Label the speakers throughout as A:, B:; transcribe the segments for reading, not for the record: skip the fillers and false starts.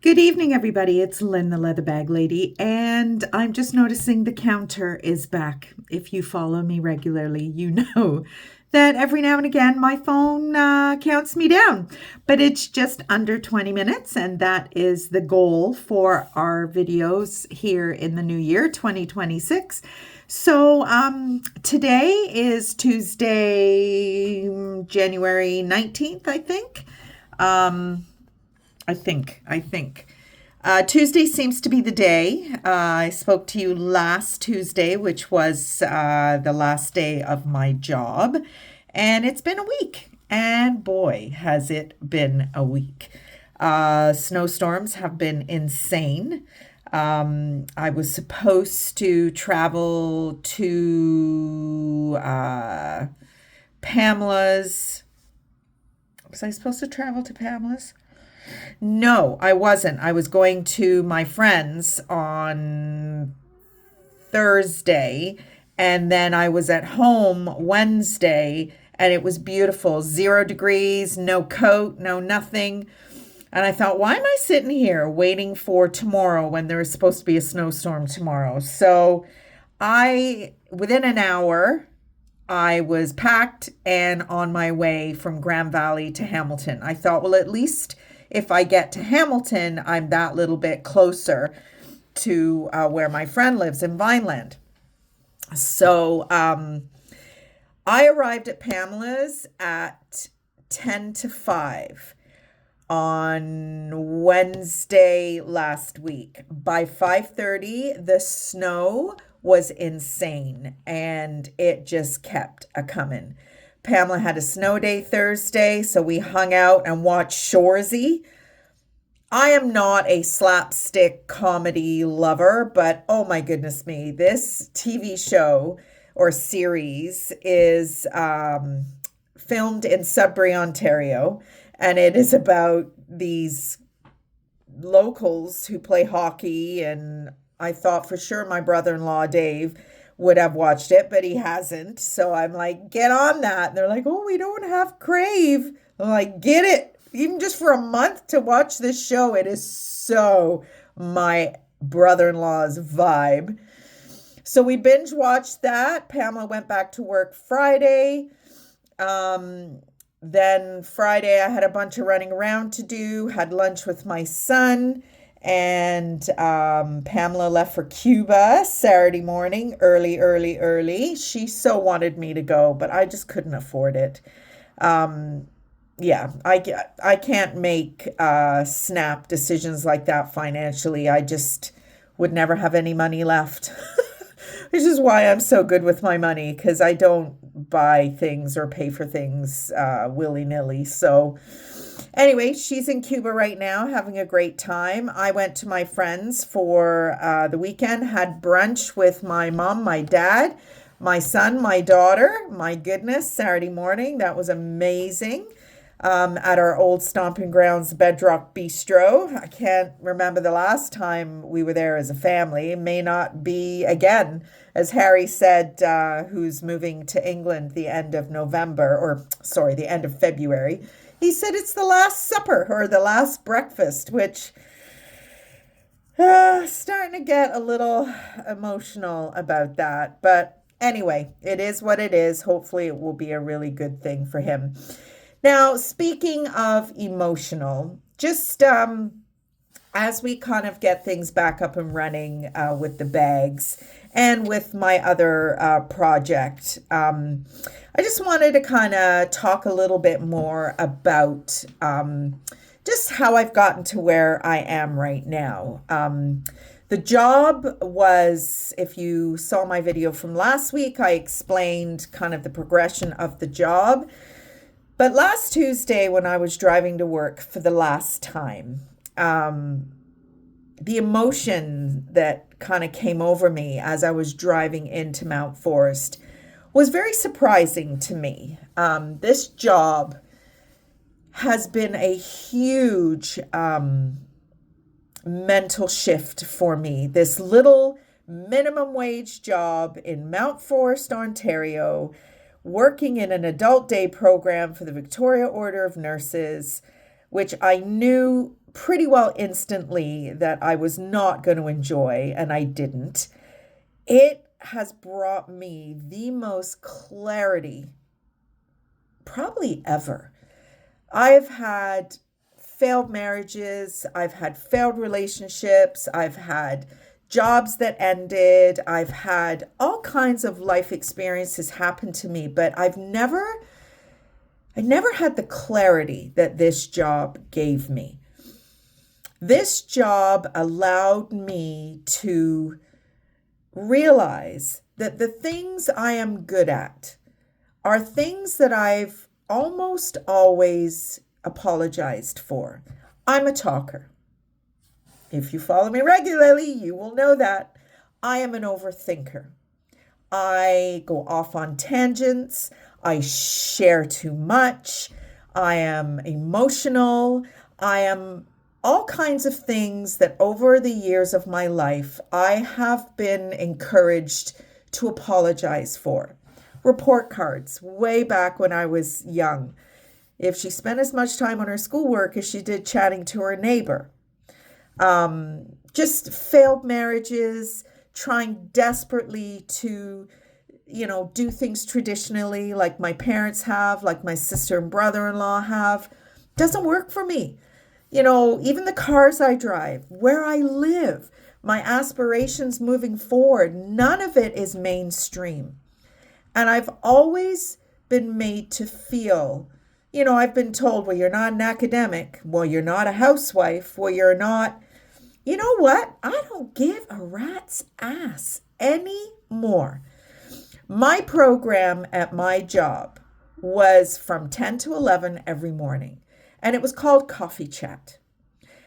A: Good evening, everybody. It's Lynn, the leather bag lady, and I'm just noticing the counter is back. If you follow me regularly, you know that every now and again my phone counts me down, but it's just under 20 minutes, and that is the goal for our videos here in the new year, 2026. So today is Tuesday, January 19th, I think. Um, I think. Tuesday seems to be the day. I spoke to you last Tuesday, which was the last day of my job. And it's been a week. And boy, has it been a week. Snowstorms have been insane. I was supposed to travel to Pamela's. Was I supposed to travel to Pamela's? No, I wasn't. I was going to my friend's on Thursday, and then I was at home Wednesday, and it was beautiful. 0 degrees, no coat, no nothing. And I thought, why am I sitting here waiting for tomorrow when there is supposed to be a snowstorm tomorrow? So within an hour, I was packed and on my way from Grand Valley to Hamilton. I thought, well, at least if I get to Hamilton, I'm that little bit closer to where my friend lives in Vineland. So I arrived at Pamela's at 10 to 5 on Wednesday last week. By 5:30, the snow was insane and it just kept a coming. Pamela had a snow day Thursday, so we hung out and watched Shoresy. I am not a slapstick comedy lover, but oh my goodness me, this TV show or series is filmed in Sudbury, Ontario, and it is about these locals who play hockey. And I thought for sure my brother-in-law Dave would have watched it, but he hasn't. So I'm like, get on that. And they're like, oh, we don't have Crave. I'm like, get it. Even just for a month to watch this show. It is so my brother-in-law's vibe. So we binge watched that. Pamela went back to work Friday. Then Friday I had a bunch of running around to do, had lunch with my son. And Pamela left for Cuba Saturday morning, early. She so wanted me to go, but I just couldn't afford it. Yeah, I can't make snap decisions like that financially. I just would never have any money left. Which is why I'm so good with my money, because I don't buy things or pay for things willy-nilly. So anyway, she's in Cuba right now, having a great time. I went to my friends for the weekend, had brunch with my mom, my dad, my son, my daughter. My goodness, Saturday morning. That was amazing. At our old stomping grounds, Bedrock Bistro. I can't remember the last time we were there as a family. It may not be again, as Harry said, who's moving to England the end of November, or sorry, the end of February. He said it's the last supper or the last breakfast, which starting to get a little emotional about that. But anyway, it is what it is. Hopefully it will be a really good thing for him. Now, speaking of emotional, just as we kind of get things back up and running with the bags and with my other project, I just wanted to kind of talk a little bit more about just how I've gotten to where I am right now. The job was, if you saw my video from last week, I explained kind of the progression of the job. But last Tuesday, when I was driving to work for the last time, the emotion that kind of came over me as I was driving into Mount Forest was very surprising to me. This job has been a huge mental shift for me. This little minimum wage job in Mount Forest, Ontario, working in an adult day program for the Victoria Order of Nurses, which I knew pretty well instantly that I was not going to enjoy, and I didn't. It has brought me the most clarity probably ever. I've had failed marriages, I've had failed relationships, I've had jobs that ended, I've had all kinds of life experiences happen to me, but I never had the clarity that this job gave me. This job allowed me to realize that the things I am good at are things that I've almost always apologized for. I'm a talker. If you follow me regularly, you will know that. I am an overthinker. I go off on tangents. I share too much. I am emotional. I am all kinds of things that over the years of my life, I have been encouraged to apologize for. Report cards, way back when I was young. If she spent as much time on her schoolwork as she did chatting to her neighbor. Just failed marriages, trying desperately to, do things traditionally like my parents have, like my sister and brother-in-law have. Doesn't work for me. Even the cars I drive, where I live, my aspirations moving forward, none of it is mainstream. And I've always been made to feel, I've been told, well, you're not an academic. Well, you're not a housewife. Well, you're not, you know what? I don't give a rat's ass anymore. My program at my job was from 10 to 11 every morning, and it was called Coffee Chat.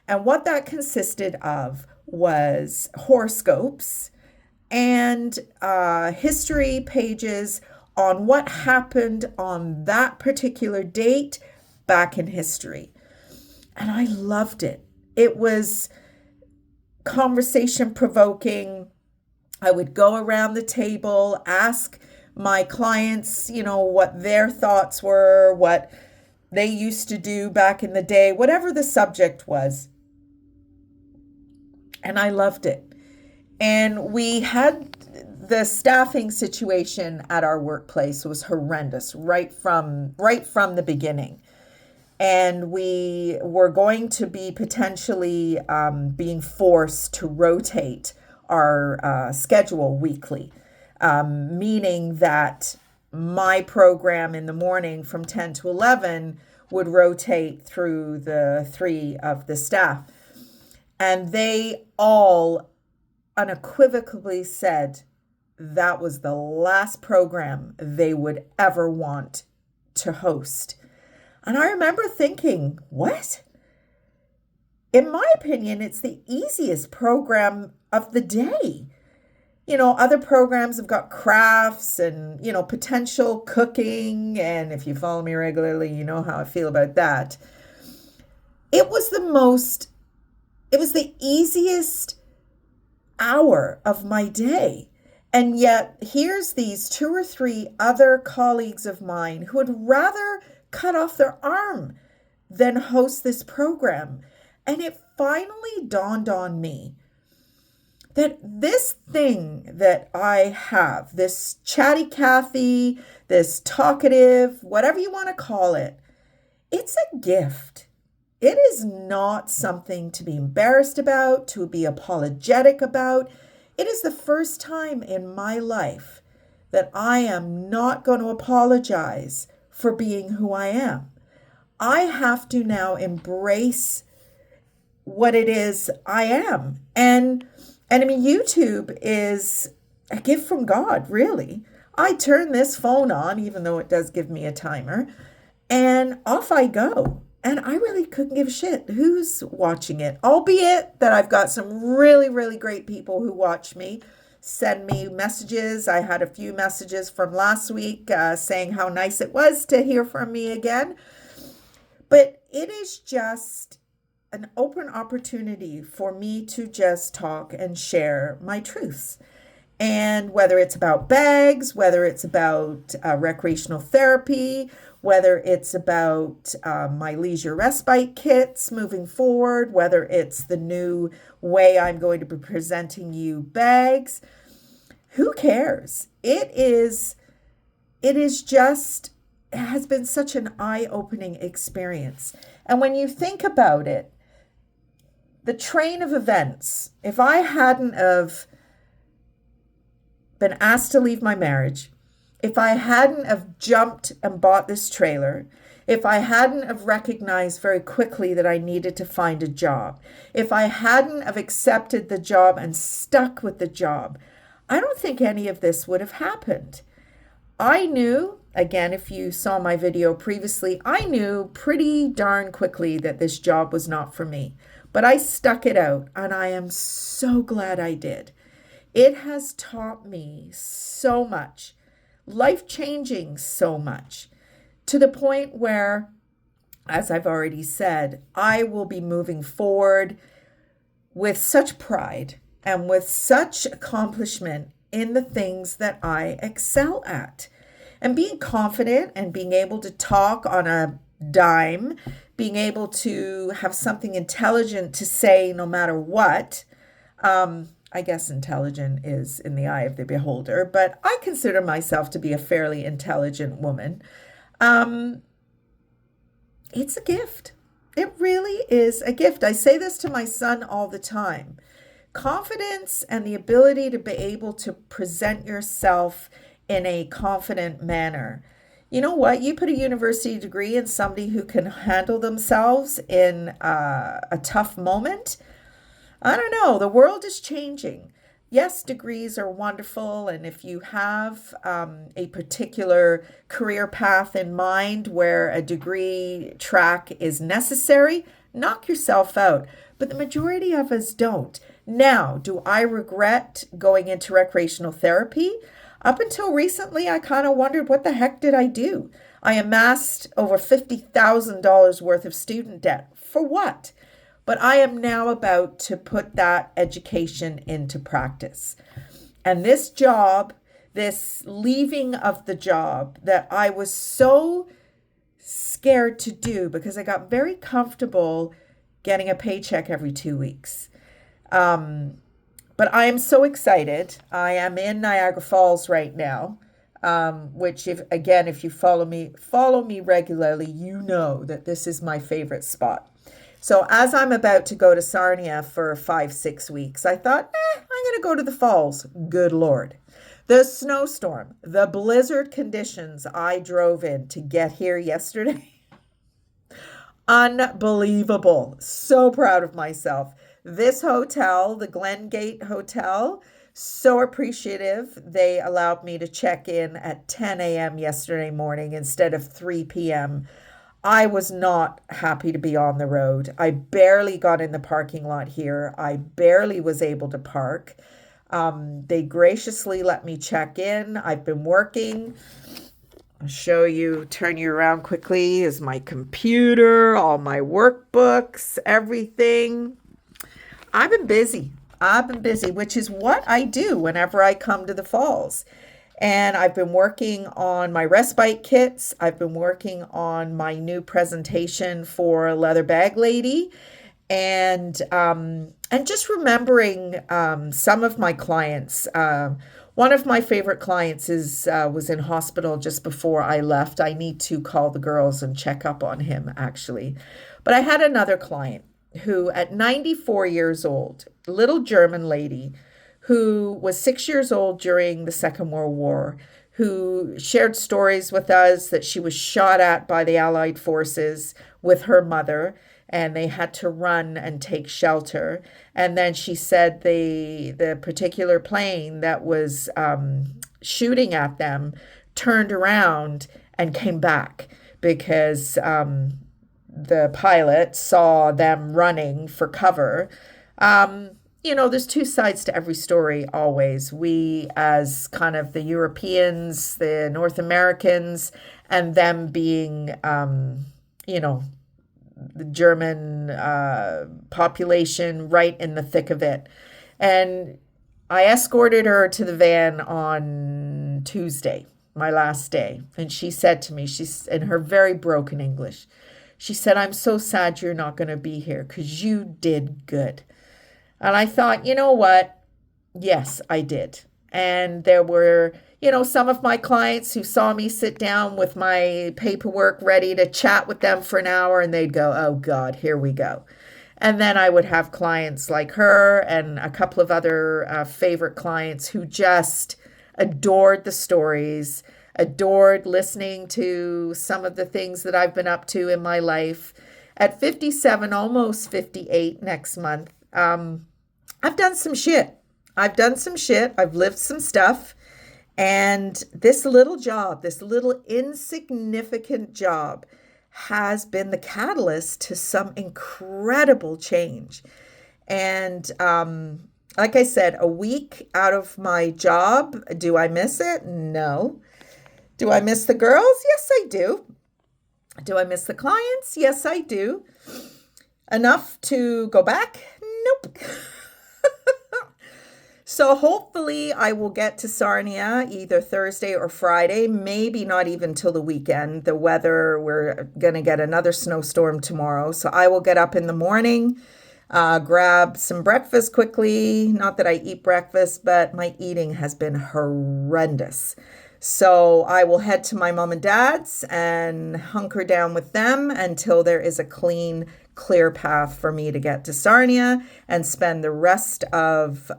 A: And what that consisted of was horoscopes and history pages on what happened on that particular date back in history. And I loved it. It was conversation provoking. I would go around the table, ask my clients, what their thoughts were, what they used to do back in the day, whatever the subject was. And I loved it. And we had the staffing situation at our workplace was horrendous right from the beginning. And we were going to be potentially being forced to rotate our schedule weekly, meaning that my program in the morning from 10 to 11 would rotate through the three of the staff. And they all unequivocally said that was the last program they would ever want to host. And I remember thinking, what? In my opinion, it's the easiest program of the day. Other programs have got crafts and, potential cooking. And if you follow me regularly, you know how I feel about that. It was the easiest hour of my day. And yet here's these 2 or 3 other colleagues of mine who would rather cut off their arm than host this program. And it finally dawned on me that this thing that I have, this chatty Cathy, this talkative, whatever you want to call it, it's a gift. It is not something to be embarrassed about, to be apologetic about. It is the first time in my life that I am not going to apologize for being who I am. I have to now embrace what it is I am. And I mean, YouTube is a gift from God, really. I turn this phone on, even though it does give me a timer, and off I go. And I really couldn't give a shit who's watching it, albeit that I've got some really, really great people who watch me, send me messages. I had a few messages from last week saying how nice it was to hear from me again. But it is just an open opportunity for me to just talk and share my truths. And whether it's about bags, whether it's about recreational therapy, whether it's about my leisure respite kits moving forward, whether it's the new way I'm going to be presenting you bags, who cares? It has been such an eye-opening experience. And when you think about it, the train of events, if I hadn't have been asked to leave my marriage, if I hadn't have jumped and bought this trailer, if I hadn't have recognized very quickly that I needed to find a job, if I hadn't have accepted the job and stuck with the job, I don't think any of this would have happened. I knew, again, if you saw my video previously, I knew pretty darn quickly that this job was not for me. But I stuck it out, and I am so glad I did. It has taught me so much, life-changing so much, to the point where, as I've already said, I will be moving forward with such pride and with such accomplishment in the things that I excel at. And being confident and being able to talk on a dime, being able to have something intelligent to say no matter what. I guess intelligent is in the eye of the beholder, but I consider myself to be a fairly intelligent woman. It's a gift. It really is a gift. I say this to my son all the time. Confidence and the ability to be able to present yourself in a confident manner. You know what? You put a university degree in somebody who can handle themselves in a tough moment. I don't know. The world is changing. Yes, degrees are wonderful. And if you have a particular career path in mind where a degree track is necessary, knock yourself out. But the majority of us don't. Now, do I regret going into recreational therapy? Up until recently, I kind of wondered, what the heck did I do? I amassed over $50,000 worth of student debt. For what? But I am now about to put that education into practice. And this job, this leaving of the job that I was so scared to do because I got very comfortable getting a paycheck every 2 weeks. But I am so excited. I am in Niagara Falls right now, which if you follow me regularly, you know that this is my favorite spot. So as I'm about to go to Sarnia for 5-6 weeks, I thought, I'm going to go to the falls. Good Lord. The snowstorm, the blizzard conditions I drove in to get here yesterday. Unbelievable. So proud of myself. This hotel, the Glengate Hotel, so appreciative. They allowed me to check in at 10 a.m. yesterday morning instead of 3 p.m. I was not happy to be on the road. I barely got in the parking lot here. I barely was able to park. They graciously let me check in. I've been working. I'll show you, turn you around quickly, is my computer, all my workbooks, everything. I've been busy, which is what I do whenever I come to the falls. And I've been working on my respite kits. I've been working on my new presentation for Leather Bag Lady. And just remembering some of my clients. One of my favorite clients was in hospital just before I left. I need to call the girls and check up on him, actually. But I had another client who, at 94 years old, little German lady, who was 6 years old during the Second World War, who shared stories with us that she was shot at by the Allied forces with her mother, and they had to run and take shelter. And then she said the particular plane that was shooting at them turned around and came back because the pilot saw them running for cover. There's two sides to every story always. We, as kind of the Europeans, the North Americans, and them being, the German population right in the thick of it. And I escorted her to the van on Tuesday, my last day. And she said to me, she's in her very broken English, she said, I'm so sad you're not going to be here because you did good. And I thought, you know what? Yes, I did. And there were, some of my clients who saw me sit down with my paperwork ready to chat with them for an hour, and they'd go, oh God, here we go. And then I would have clients like her and a couple of other favorite clients who just adored the stories, adored listening to some of the things that I've been up to in my life. At 57, almost 58 next month, I've done some shit. I've lived some stuff. And this little job, this little insignificant job, has been the catalyst to some incredible change. And like I said, a week out of my job, do I miss it? No. Do I miss the girls? Yes, I do. Do I miss the clients? Yes, I do. Enough to go back? Nope. So hopefully I will get to Sarnia either Thursday or Friday, maybe not even till the weekend. The weather, we're going to get another snowstorm tomorrow. So I will get up in the morning, grab some breakfast quickly. Not that I eat breakfast, but my eating has been horrendous. So I will head to my mom and dad's and hunker down with them until there is a clear path for me to get to Sarnia and spend the rest of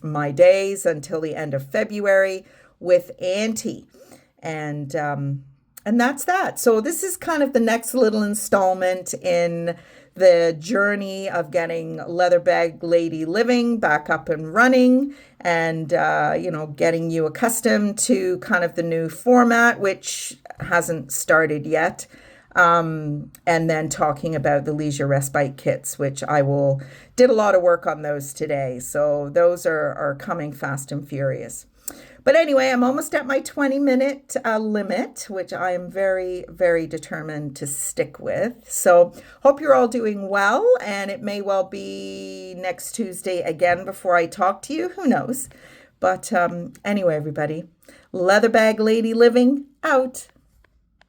A: my days until the end of February with Auntie. And that's that. So this is kind of the next little installment in the journey of getting Leatherbag Lady Living back up and running and, getting you accustomed to kind of the new format, which hasn't started yet. And then talking about the leisure respite kits, which did a lot of work on those today. So those are coming fast and furious. But anyway, I'm almost at my 20-minute limit, which I am very, very determined to stick with. So hope you're all doing well, and it may well be next Tuesday again before I talk to you. Who knows? But anyway, everybody, Leatherbag Lady Living out.